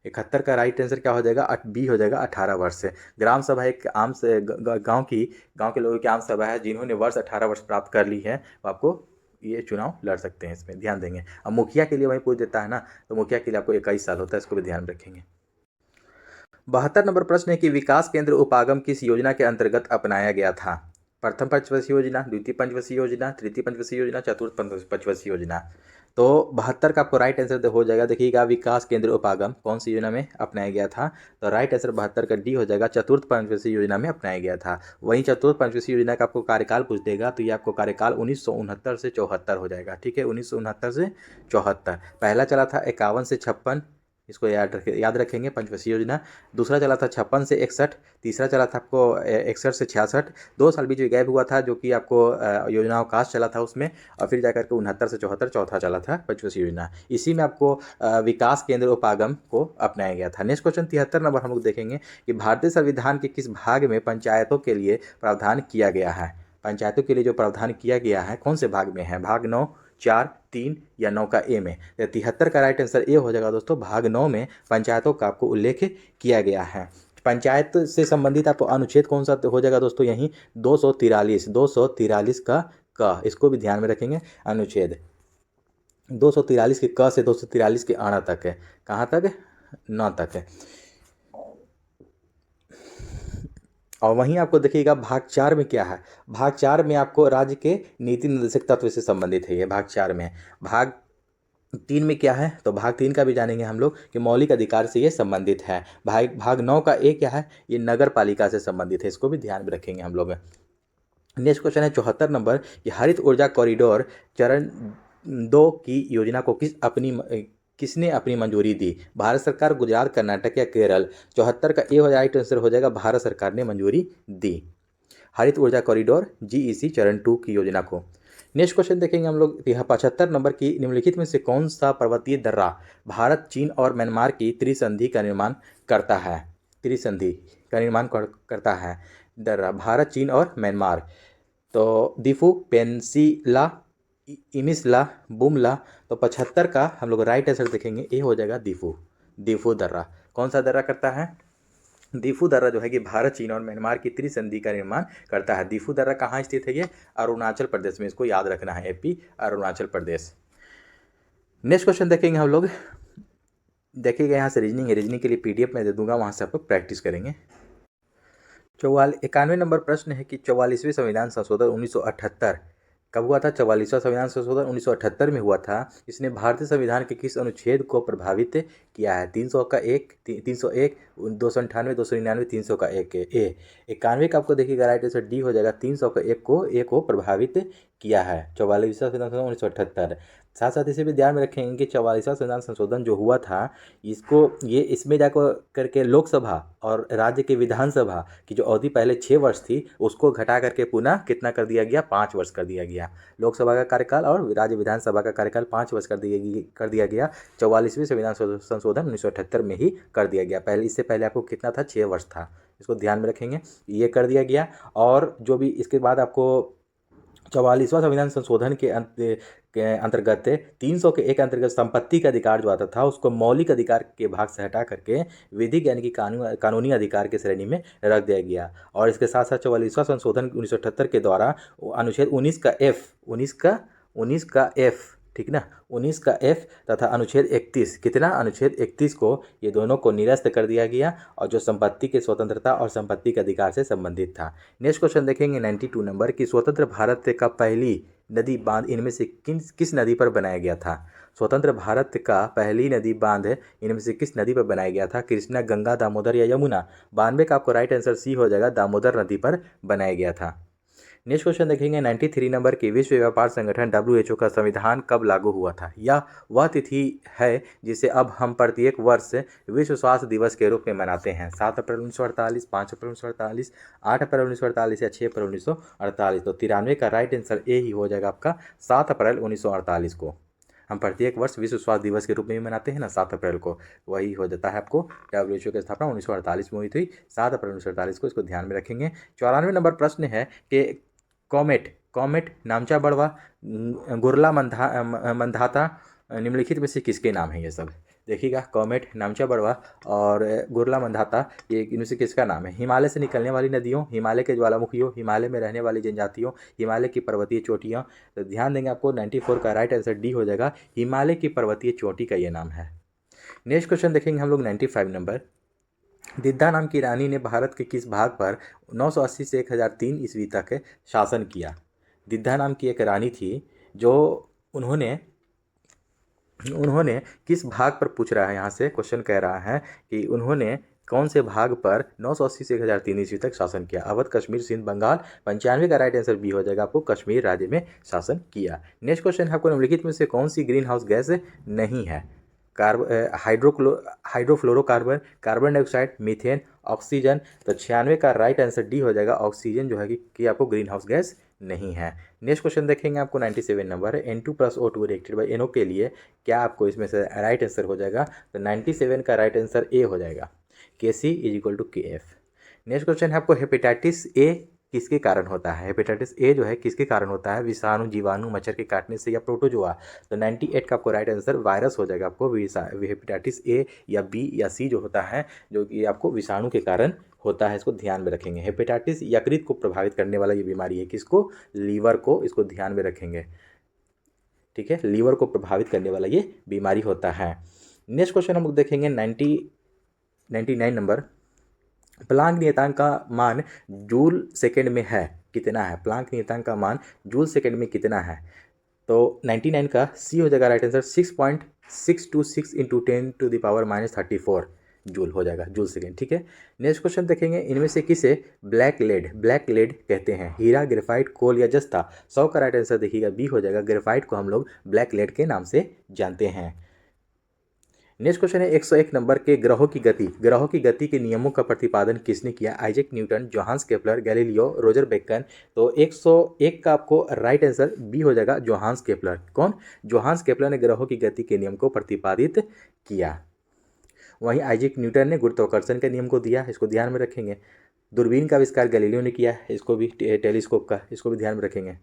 71 का राइट आंसर क्या हो जाएगा? बी हो जाएगा, 18 वर्ष से। ग्राम सभा एक आम से गांव के लोगों की आम सभा है जिन्होंने वर्ष 18 वर्ष प्राप्त कर ली है, वो आपको ये चुनाव लड़ सकते हैं, इसमें ध्यान देंगे। अब मुखिया के लिए वही पूछ देता है ना, तो मुखिया के लिए आपको 21 साल होता है, इसको भी ध्यान रखेंगे। 72 नंबर प्रश्न है कि विकास केंद्र उपागम किस योजना के अंतर्गत अपनाया गया था? प्रथम पंचवर्षीय योजना, द्वितीय पंचवर्षीय योजना, तृतीय पंचवर्षीय योजना, चतुर्थ पंचवर्षीय योजना। तो 72 का आपको राइट आंसर हो जाएगा। देखिएगा, विकास केंद्र उपागम कौन सी योजना में अपनाया गया था? तो राइट आंसर 72 का डी हो जाएगा, चतुर्थ पंचवर्षीय योजना में अपनाया गया था। वहीं चतुर्थ पंचवर्षीय योजना का आपको कार्यकाल पूछ देगा, तो ये आपको कार्यकाल 1969 से 74 हो जाएगा। ठीक है, 1969 से 74। पहला चला था 51 से 56, इसको याद रखेंगे, पंचवर्षीय योजना। दूसरा चला था 56 से 61, तीसरा चला था आपको 61 से 66। 2 साल बीच में गैप हुआ था, जो कि आपको योजना अवकाश चला था उसमें, और फिर जाकर के 69 से 74 चौथा चला था पंचवर्षीय योजना। इसी में आपको विकास केंद्र उपागम को अपनाया गया था। नेक्स्ट क्वेश्चन 73 नंबर हम लोग देखेंगे कि भारतीय संविधान के किस भाग में पंचायतों के लिए प्रावधान किया गया है? पंचायतों के लिए जो प्रावधान किया गया है कौन से भाग में है? भाग 9, 4, 3 या 9 का ए में? 73 का राइट आंसर ए हो जाएगा दोस्तों, भाग 9 में पंचायतों का आपको उल्लेख किया गया है। पंचायत से संबंधित आपको अनुच्छेद कौन सा हो जाएगा दोस्तों? यहीं 243 का इसको भी ध्यान में रखेंगे। अनुच्छेद 243 के क से 243 के आना तक है। कहाँ तक? 9 तक है। और वहीं आपको देखिएगा भाग 4 में क्या है? भाग 4 में आपको राज्य के नीति निर्देशक तत्व से संबंधित है, ये भाग 4 में। भाग 3 में क्या है? तो भाग 3 का भी जानेंगे हम लोग कि मौलिक अधिकार से ये संबंधित है। भाग 9 का ए क्या है? ये नगर पालिका से संबंधित है, इसको भी ध्यान में रखेंगे हम लोग। नेक्स्ट क्वेश्चन है 74 नंबर कि हरित ऊर्जा कॉरिडोर चरण 2 की योजना को किसने अपनी मंजूरी दी? भारत सरकार, गुजरात, कर्नाटक या केरल? 74 का ए हो राइट आंसर हो जाएगा, भारत सरकार ने मंजूरी दी हरित ऊर्जा कॉरिडोर जीईसी चरण 2 की योजना को। नेक्स्ट क्वेश्चन देखेंगे हम लोग, 75 नंबर की निम्नलिखित में से कौन सा पर्वतीय दर्रा भारत, चीन और म्यांमार की त्रिसंधि का निर्माण करता है? त्रिसंधि का निर्माण करता है दर्रा भारत, चीन और म्यांमार। तो दीफू, पेंसिला, इमिसला, बुमला। तो 75 का हम लोग राइट आंसर देखेंगे, ए हो जाएगा दीफू दर्रा। कौन सा दर्रा करता है? दीफू दर्रा जो है कि भारत, चीन और म्यांमार की त्रिसंधि का निर्माण करता है। दीफू दर्रा कहाँ स्थित है? ये अरुणाचल प्रदेश में, इसको याद रखना है, AP Arunachal Pradesh. Next question देखेंगे हम लोग। देखिएगा यहाँ से रीजनिंग है, रीजनिंग के लिए पीडीएफ में दे दूंगा, वहाँ से आप लोग प्रैक्टिस करेंगे। 91 नंबर प्रश्न है कि 44वें संविधान संशोधन 1978 कब हुआ था? 44वां संविधान संशोधन 1978 में हुआ था। इसने भारतीय संविधान के किस अनुच्छेद को प्रभावित किया है? 301, 301, 298, 299, 300 का एक ए। 91 का आपको देखिएगा राइट आंसर डी हो जाएगा, 300 का एक को प्रभावित किया है। 44वां संविधान संशोधन 1978। साथ साथ इसे भी ध्यान में रखेंगे कि 44वां संविधान संशोधन जो हुआ था, इसमें जाकर करके लोकसभा और राज्य की विधानसभा की जो अवधि पहले 6 वर्ष थी, उसको घटा करके पुनः कितना कर दिया गया? 5 वर्ष कर दिया गया। लोकसभा का कार्यकाल और राज्य विधानसभा का कार्यकाल 5 वर्ष कर दिया गया। 44वें संविधान संशोधन 1978 में ही कर दिया गया। इससे पहले आपको कितना था? 6 वर्ष था। इसको ध्यान में रखेंगे, ये कर दिया गया। और जो भी इसके बाद आपको 44वां संविधान संशोधन के अंतर्गत 300 के एक अंतर्गत संपत्ति का अधिकार जो आता था, उसको मौलिक अधिकार के भाग से हटा करके विधिक यानी कि कानूनी अधिकार की श्रेणी में रख दिया गया। और इसके साथ साथ 44वां संशोधन 1978 के द्वारा अनुच्छेद 19 का एफ, ठीक ना, 19 का एफ तथा अनुच्छेद 31, कितना? अनुच्छेद 31 को, ये दोनों को निरस्त कर दिया गया, और जो संपत्ति के स्वतंत्रता और संपत्ति के अधिकार से संबंधित था। नेक्स्ट क्वेश्चन देखेंगे 92 नंबर की स्वतंत्र भारत का पहली नदी बांध इनमें से किस नदी पर बनाया गया था? स्वतंत्र भारत का पहली नदी बांध इनमें से किस नदी पर बनाया गया था? कृष्णा, गंगा, दामोदर या यमुना? 92 का आपको राइट आंसर सी हो जाएगा, दामोदर नदी पर बनाया गया था। नेक्स्ट क्वेश्चन देखेंगे 93 नंबर की विश्व व्यापार संगठन WHO का संविधान कब लागू हुआ था। यह वह तिथि है जिसे अब हम प्रत्येक वर्ष विश्व स्वास्थ्य दिवस के रूप में मनाते हैं। 7 अप्रैल 1948, 5 अप्रैल 1948, 8 अप्रैल 1948 या 6 अप्रैल 1948। तो 93 का राइट आंसर ए ही हो जाएगा आपका 7 अप्रैल 1948 को। हम प्रत्येक वर्ष विश्व स्वास्थ्य दिवस के रूप में भी मनाते हैं ना 7 अप्रैल को, वही हो जाता है आपको। WHO की स्थापना 1948 में हुई थी, 7 अप्रैल 1948 को, इसको ध्यान में रखेंगे। 94 नंबर प्रश्न है कि कॉमेट कॉमेट नामचा बड़वा गुरला मंधाता निम्नलिखित में से किसके नाम है। ये सब देखिएगा, कॉमेट, नामचा बड़वा और गुरला मंधाता, ये इनमें से किसका नाम है। हिमालय से निकलने वाली नदियों, हिमालय के ज्वालामुखियों, हिमालय में रहने वाली जनजातियों, हिमालय की पर्वतीय चोटियाँ। तो ध्यान देंगे आपको 94 का राइट आंसर डी हो जाएगा, हिमालय की पर्वतीय चोटी का ये नाम है। नेक्स्ट क्वेश्चन देखेंगे हम लोग 95 नंबर। दिद्दा नाम की रानी ने भारत के किस भाग पर 980 से 1003 ईस्वी तक शासन किया। दिद्दा नाम की एक रानी थी जो उन्होंने किस भाग पर पूछ रहा है, यहाँ से क्वेश्चन कह रहा है कि उन्होंने कौन से भाग पर 980 से 1003 ईस्वी तक शासन किया। अवध, कश्मीर, सिंध, बंगाल। 95 का राइट आंसर बी हो जाएगा, आपको कश्मीर राज्य में शासन किया। नेक्स्ट क्वेश्चन है आपको निम्नलिखित में से कौन सी ग्रीन हाउस गैस नहीं है। Hydrofluorocarbon, carbon dioxide, methane, oxygen. तो 96 का राइट आंसर डी हो जाएगा, ऑक्सीजन जो है कि आपको ग्रीन हाउस गैस नहीं है। नेक्स्ट क्वेश्चन देखेंगे आपको 97 नंबर है। N2+O2 रिएक्टेड बाई NO के लिए क्या आपको इसमें से राइट आंसर हो जाएगा। तो 97 का राइट आंसर ए हो जाएगा, Kc=KF। नेक्स्ट क्वेश्चन है आपको हेपेटाइटिस ए किसके कारण होता है। हेपेटाइटिस ए जो है किसके कारण होता है। विषाणु, जीवाणु, मच्छर के काटने से या प्रोटोजोआ। तो 98 का आपको राइट आंसर वायरस हो जाएगा। आपको हेपेटाइटिस ए या बी या सी जो होता है, जो कि आपको विषाणु के कारण होता है, इसको ध्यान में रखेंगे। हेपेटाइटिस यकृत को प्रभावित करने वाला ये बीमारी है, किसको, लीवर को, इसको ध्यान में रखेंगे। ठीक है, लीवर को प्रभावित करने वाला ये बीमारी होता है। नेक्स्ट क्वेश्चन हम लोग देखेंगे 99 नंबर। प्लांक नियतांक का मान जूल सेकेंड में है कितना है। प्लांक नियतांक का मान जूल सेकेंड में कितना है। तो 99 का सी हो जाएगा राइट आंसर, 6.626 इंटू 10⁻⁻34 जूल हो जाएगा, जूल सेकेंड। ठीक है, नेक्स्ट क्वेश्चन देखेंगे, इनमें से किसे ब्लैक लेड कहते हैं। हीरा, ग्रेफाइट, कोल या जस्ता। 100 का राइट आंसर देखिएगा बी हो जाएगा, ग्रेफाइट को हम लोग ब्लैक लेड के नाम से जानते हैं। नेक्स्ट क्वेश्चन है 101 नंबर के ग्रहों की गति के नियमों का प्रतिपादन किसने किया। Isaac Newton, Johannes Kepler, Galileo, Roger Bacon. तो 101 का आपको राइट आंसर बी हो जाएगा, जोहान्स केपलर। कौन, जोहान्स केपलर ने ग्रहों की गति के नियम को प्रतिपादित किया। वहीं आइजैक न्यूटन ने गुरुत्वाकर्षण के नियम को दिया, इसको ध्यान में रखेंगे। दूरबीन का आविष्कार गैलीलियो ने किया, इसको भी टेलीस्कोप का, इसको भी ध्यान में रखेंगे।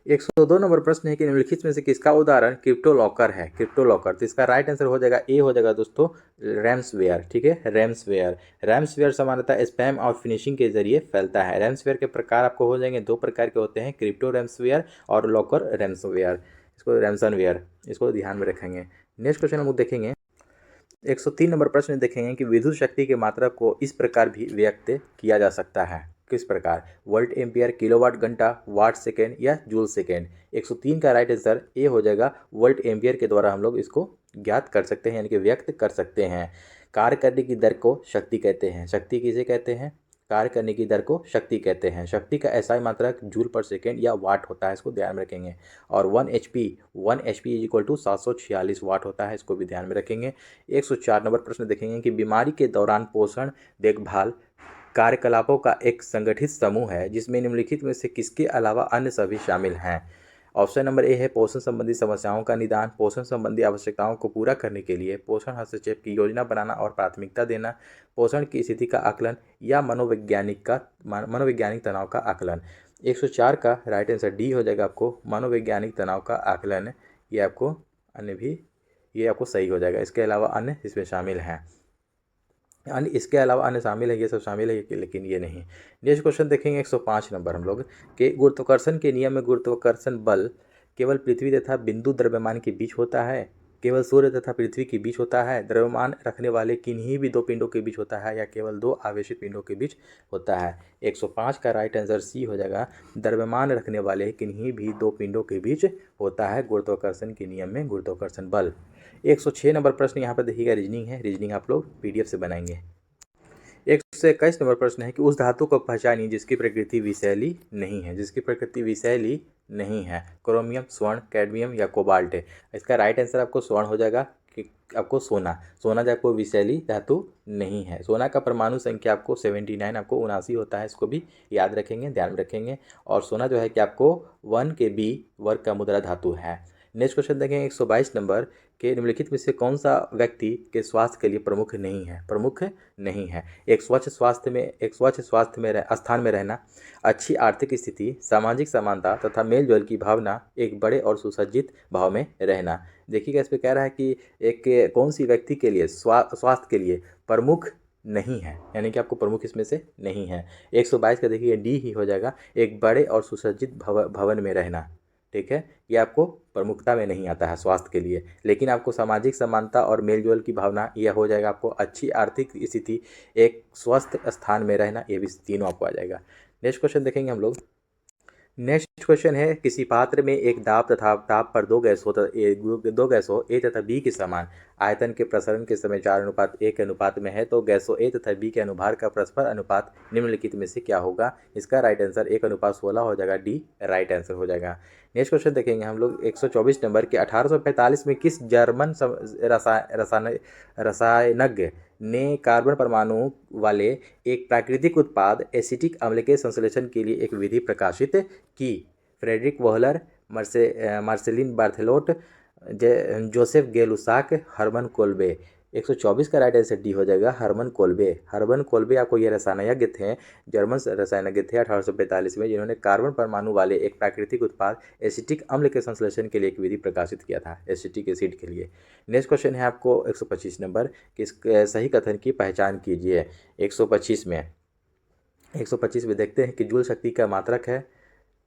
102 नंबर प्रश्न है कि निम्नलिखित में से किसका उदाहरण क्रिप्टो लॉकर है। क्रिप्टो लॉकर, तो इसका राइट आंसर हो जाएगा ए हो जाएगा दोस्तों, रैम्सवेयर। ठीक है, रैम्सवेयर सामान्यतः स्पैम और फिनिशिंग के जरिए फैलता है। रैम्सवेयर के प्रकार आपको हो जाएंगे, दो प्रकार के होते हैं, क्रिप्टो रैम्सवेयर और लॉकर रैम्सवेयर, इसको रैम्सनवेयर, इसको ध्यान में रखेंगे। नेक्स्ट क्वेश्चन हम लोग देखेंगे 103 नंबर प्रश्न देखेंगे कि विद्युत शक्ति की मात्रा को इस प्रकार भी व्यक्त किया जा सकता है, किस प्रकार। वोल्ट एम्पियर, किलोवाट घंटा, वाट सेकेंड या जूल सेकेंड। 103 का राइट आंसर ए हो जाएगा, वोल्ट एम्पियर के द्वारा हम लोग इसको ज्ञात कर सकते हैं, यानी कि व्यक्त कर सकते हैं। कार्य करने की दर को शक्ति कहते हैं। शक्ति किसे कहते हैं, कार्य करने की दर को शक्ति कहते हैं। शक्ति का एसआई मात्रक जूल पर सेकेंड या वाट होता है, इसको ध्यान में रखेंगे। और 1 HP = 746 वाट होता है, इसको भी ध्यान में रखेंगे। 104 नंबर प्रश्न देखेंगे कि बीमारी के दौरान पोषण देखभाल कार्यकलापों का एक संगठित समूह है जिसमें निम्नलिखित में से किसके अलावा अन्य सभी शामिल हैं। ऑप्शन नंबर ए है पोषण संबंधी समस्याओं का निदान, पोषण संबंधी आवश्यकताओं को पूरा करने के लिए पोषण हस्तक्षेप की योजना बनाना और प्राथमिकता देना, पोषण की स्थिति का आकलन या मनोवैज्ञानिक तनाव का आकलन। 104 का राइट आंसर डी हो जाएगा आपको, मनोवैज्ञानिक तनाव का आकलन। ये आपको सही हो जाएगा। इसके अलावा अन्य इसमें शामिल हैं, इसके अलावा अन्य शामिल है, ये सब शामिल है लेकिन ये नहीं। नेक्स्ट क्वेश्चन देखेंगे 105 नंबर हम लोग कि गुरुत्वाकर्षण के नियम में गुरुत्वाकर्षण बल केवल पृथ्वी तथा बिंदु द्रव्यमान के बीच होता है, केवल सूर्य तथा पृथ्वी के बीच होता है, द्रव्यमान रखने वाले किन्हीं भी दो पिंडों के बीच होता है या केवल दो आवेशित पिंडों के बीच होता है। 105 का राइट आंसर सी हो जाएगा, द्रव्यमान रखने वाले किन्हीं भी दो पिंडों के बीच होता है गुरुत्वाकर्षण के नियम में गुरुत्वाकर्षण बल। 106 नंबर प्रश्न यहाँ पर देखिएगा, रीजनिंग है, रीजनिंग आप लोग PDF से बनाएंगे। 121 नंबर प्रश्न है कि उस धातु को पहचानिए जिसकी प्रकृति विषैली नहीं है। जिसकी प्रकृति विषैली नहीं है, क्रोमियम, स्वर्ण, कैडमियम या कोबाल्ट है। इसका राइट आंसर आपको स्वर्ण हो जाएगा कि आपको सोना। सोना जो आपको विषैली धातु नहीं है। सोना का परमाणु संख्या आपको 79 आपको 79 होता है, इसको भी याद रखेंगे, ध्यान में रखेंगे। और सोना जो है कि आपको 1 Kb वर्ग का मुद्रा धातु है। नेक्स्ट क्वेश्चन देखेंगे 122 नंबर के निम्नलिखित में से कौन सा व्यक्ति के स्वास्थ्य के लिए प्रमुख नहीं है। प्रमुख नहीं है। एक स्वच्छ स्वास्थ्य में स्थान में रहना, अच्छी आर्थिक स्थिति, सामाजिक समानता तथा मेल जोल की भावना, एक बड़े और सुसज्जित भाव में रहना। देखिएगा इस पे कह रहा है कि एक कौन सी व्यक्ति के लिए स्वास्थ्य के लिए प्रमुख नहीं है, यानी कि आपको प्रमुख इसमें से नहीं है। 122 का देखिए डी ही हो जाएगा, एक बड़े और सुसज्जित भवन में रहना। ठीक है, ये आपको प्रमुखता में नहीं आता है स्वास्थ्य के लिए, लेकिन आपको सामाजिक समानता और मेलजोल की भावना यह हो जाएगा। आपको अच्छी आर्थिक स्थिति, एक स्वस्थ स्थान में रहना, ये भी तीनों आपको आ जाएगा। नेक्स्ट क्वेश्चन देखेंगे हम लोग। नेक्स्ट क्वेश्चन है किसी पात्र में एक दाब तथा ताप पर दो गैसों ए तथा बी के समान आयतन के प्रसरण के समय 4:1 के अनुपात में है, तो गैसों ए तथा बी के अनुभार का परस्पर अनुपात निम्नलिखित में से क्या होगा। इसका राइट आंसर 1:16 हो जाएगा, डी राइट आंसर हो जाएगा। नेक्स्ट क्वेश्चन देखेंगे हम लोग 124 नंबर के 1845 में किस जर्मन रसायनज्ञ ने कार्बन परमाणु वाले एक प्राकृतिक उत्पाद एसिटिक अम्ल के संश्लेषण के लिए एक विधि प्रकाशित की। Friedrich Wohler, Marcellin Berthelot, Joseph Gay Lussac, Hermann Kolbe. 124 का राइट आंसर डी हो जाएगा, हर्मन कोल्बे। हर्मन कोल्बे आपको ये रसायनज्ञ थे, जर्मन रसायनज्ञ थे 1845 में, जिन्होंने कार्बन परमाणु वाले एक प्राकृतिक उत्पाद एसिटिक अम्ल के संश्लेषण के लिए एक विधि प्रकाशित किया था, एसिटिक एसिड के लिए। नेक्स्ट क्वेश्चन है आपको 125 नंबर कि सही कथन की पहचान कीजिए। 125 में देखते हैं कि जूल शक्ति का मात्रक है।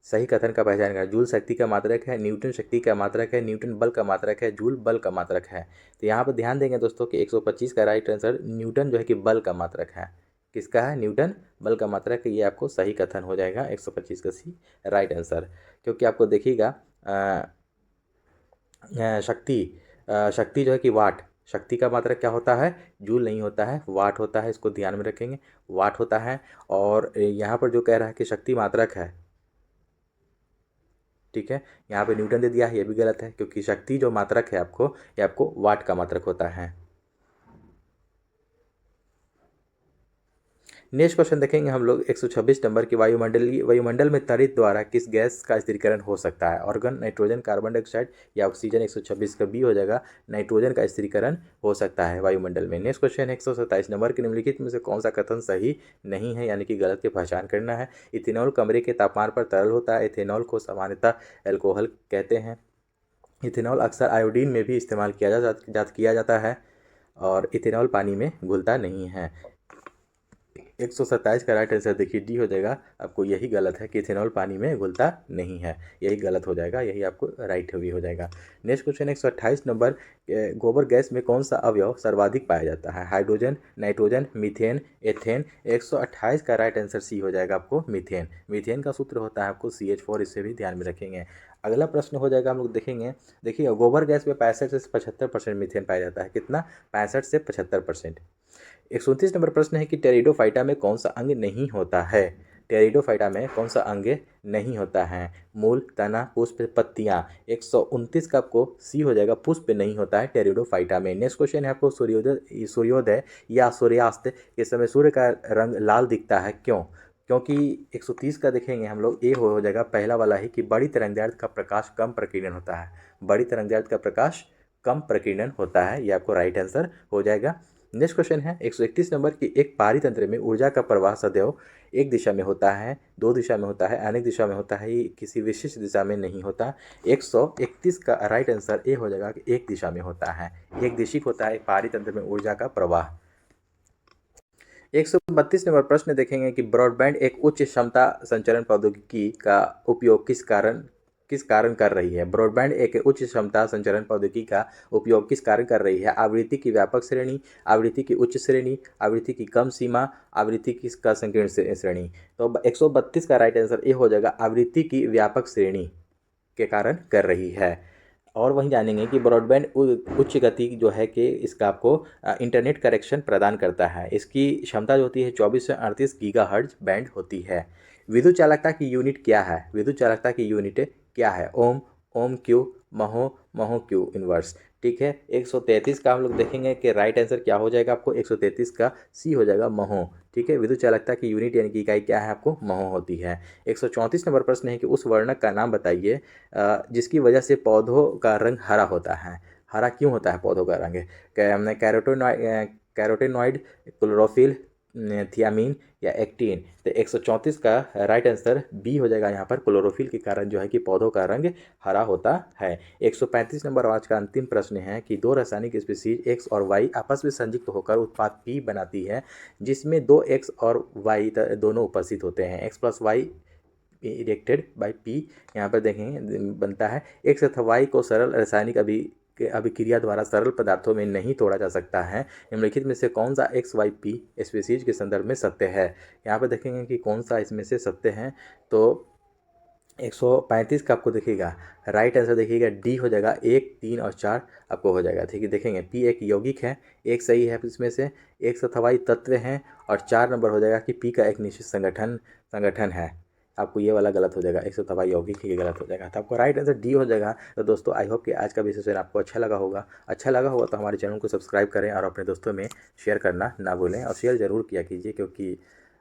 सही कथन का पहचान करें। जूल शक्ति का मात्रक है, न्यूटन शक्ति का मात्रक है, न्यूटन बल का मात्रक है, जूल बल का मात्रक है। तो यहाँ पर ध्यान देंगे दोस्तों कि 125 का राइट आंसर न्यूटन जो है कि बल का मात्रक है। किसका है? न्यूटन बल का मात्रक है। ये आपको सही कथन हो जाएगा 125 का सी राइट आंसर। क्योंकि आपको देखिएगा शक्ति जो है कि वाट, शक्ति का मात्रक क्या होता है? जूल नहीं होता है, वाट होता है। इसको ध्यान में रखेंगे, वाट होता है। और यहाँ पर जो कह रहा है कि शक्ति मात्रक है, ठीक है, यहाँ पे न्यूटन दे दिया है, ये भी गलत है, क्योंकि शक्ति जो मात्रक है आपको, ये आपको वाट का मात्रक होता है। नेक्स्ट क्वेश्चन देखेंगे हम लोग 126 नंबर की वायुमंडल में तरित द्वारा किस गैस का स्थिरीकरण हो सकता है। ऑर्गन, नाइट्रोजन, कार्बन डाइऑक्साइड या ऑक्सीजन। 126 का बी हो जाएगा, नाइट्रोजन का स्थिरीकरण हो सकता है वायुमंडल में। नेक्स्ट क्वेश्चन है 127 नंबर के निम्नलिखित में से कौन सा कथन सही नहीं है, यानी कि गलत की पहचान करना है। इथेनॉल कमरे के तापमान पर तरल होता है। इथेनॉल को सामान्यतः एल्कोहल कहते हैं। इथेनॉल अक्सर आयोडीन में भी इस्तेमाल किया जाता है। और इथेनॉल पानी में घुलता नहीं है। 127 का राइट आंसर देखिए डी हो जाएगा। आपको यही गलत है कि इथेनॉल पानी में घुलता नहीं है, यही गलत हो जाएगा, यही आपको राइट भी हो जाएगा। नेक्स्ट क्वेश्चन 128 नंबर, गोबर गैस में कौन सा अवयव सर्वाधिक पाया जाता है। Hydrogen, nitrogen, methane, ethane. 128 का राइट आंसर सी हो जाएगा आपको मीथेन। मीथेन का सूत्र होता है आपको CH4, इसे भी ध्यान में रखेंगे। अगला प्रश्न हो जाएगा, हम लोग देखेंगे। देखिए गोबर गैस में 65 से 75% मीथेन पाया जाता है। कितना? 65 से 75%। 129 नंबर प्रश्न है कि टेरिडोफाइटा में कौन सा अंग नहीं होता है। टेरिडोफाइटा में कौन सा अंग नहीं होता है। मूल, तना, पुष्प, पत्तियां। 129 का आपको सी हो जाएगा, पुष्प नहीं होता है टेरिडोफाइटा में। नेक्स्ट क्वेश्चन है आपको सूर्योदय या सूर्यास्त के समय सूर्य का रंग लाल दिखता है, क्यों? क्योंकि 130 का देखेंगे हम लोग, ए हो जाएगा पहला वाला ही कि बड़ी तरंगदैर्घ्य का प्रकाश कम प्रकीर्णन होता है। बड़ी तरंगदैर्घ्य का प्रकाश कम प्रकीर्णन होता है, ये आपको राइट आंसर हो जाएगा। नेक्स्ट क्वेश्चन है 131 नंबर की एक पारितंत्र में ऊर्जा का प्रवाह सदैव एक दिशा में होता है, दो दिशा में होता है, अनेक दिशा में होता है, ये किसी विशिष्ट दिशा में नहीं होता। 131 का राइट आंसर ए हो जाएगा कि एक दिशा में होता है, एक दिशिक होता है पारितंत्र में ऊर्जा का प्रवाह। 132 नंबर प्रश्न देखेंगे कि ब्रॉडबैंड एक उच्च क्षमता संचरण प्रौद्योगिकी का उपयोग किस कारण कर रही है। ब्रॉडबैंड एक उच्च क्षमता संचरण प्रौद्योगिकी का उपयोग किस कारण कर रही है। आवृत्ति की व्यापक श्रेणी, आवृत्ति की उच्च श्रेणी, आवृत्ति की कम सीमा, आवृत्ति की का संकीर्ण श्रेणी। तो 132 का राइट आंसर ए हो जाएगा, आवृत्ति की व्यापक श्रेणी के कारण कर रही है। और वहीं जानेंगे कि ब्रॉडबैंड उच्च गति जो है कि इसका आपको इंटरनेट कनेक्शन प्रदान करता है। इसकी क्षमता जो होती है 24 से 38 गीगाहर्ट्ज़ बैंड होती है। विद्युत चालकता की यूनिट क्या है? विद्युत चालकता की यूनिट क्या है? ओम, ओम क्यू, महो, महो क्यू इनवर्स। ठीक है, 133 का हम लोग देखेंगे कि राइट आंसर क्या हो जाएगा आपको, 133 का सी हो जाएगा, महो। ठीक है, विद्युत चालकता की यूनिट यानी कि इकाई क्या है आपको, महो होती है। 134 नंबर प्रश्न है कि उस वर्णक का नाम बताइए जिसकी वजह से पौधों का रंग हरा होता है। हरा क्यों होता है पौधों का रंग? कैरोटेनॉइड, क्लोरोफिल, थियामीन या एक्टिन। तो 134 का राइट आंसर बी हो जाएगा यहाँ पर, क्लोरोफिल के कारण जो है कि पौधों का रंग हरा होता है। 135 नंबर आज का अंतिम प्रश्न है कि दो रासायनिक स्पीसीज एक्स और वाई आपस में संयुक्त होकर उत्पाद पी बनाती है जिसमें दो एक्स और वाई दोनों उपस्थित होते हैं। X plus y erected by p यहाँ पर देखेंगे बनता है। एक्स तथा वाई को सरल रासायनिक अभिक्रिया द्वारा सरल पदार्थों में नहीं तोड़ा जा सकता है। निम्नलिखित में से कौन सा एक्स वाई पी स्पीसीज के संदर्भ में सत्य है? यहाँ पर देखेंगे कि कौन सा इसमें से सत्य है। तो 135 का आपको देखिएगा राइट आंसर देखिएगा डी हो जाएगा, 1, 3 और 4 आपको हो जाएगा। ठीक है, देखेंगे पी एक यौगिक है, एक सही है इसमें से, एक सथवाई तत्व हैं और 4 नंबर हो जाएगा कि पी का एक निश्चित संगठन है। आपको ये वाला गलत हो जाएगा, 127 यौगिक ये गलत हो जाएगा। तो आपको राइट आंसर डी हो जाएगा। तो दोस्तों आई होप कि आज का विषय आपको अच्छा लगा होगा। अच्छा लगा होगा तो हमारे चैनल को सब्सक्राइब करें और अपने दोस्तों में शेयर करना ना भूलें, और शेयर ज़रूर किया कीजिए क्योंकि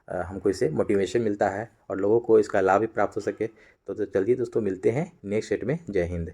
हमको इससे मोटिवेशन मिलता है और लोगों को इसका लाभ भी प्राप्त हो सके। तो चलिए दोस्तों, मिलते हैं नेक्स्ट सेट में। जय हिंद।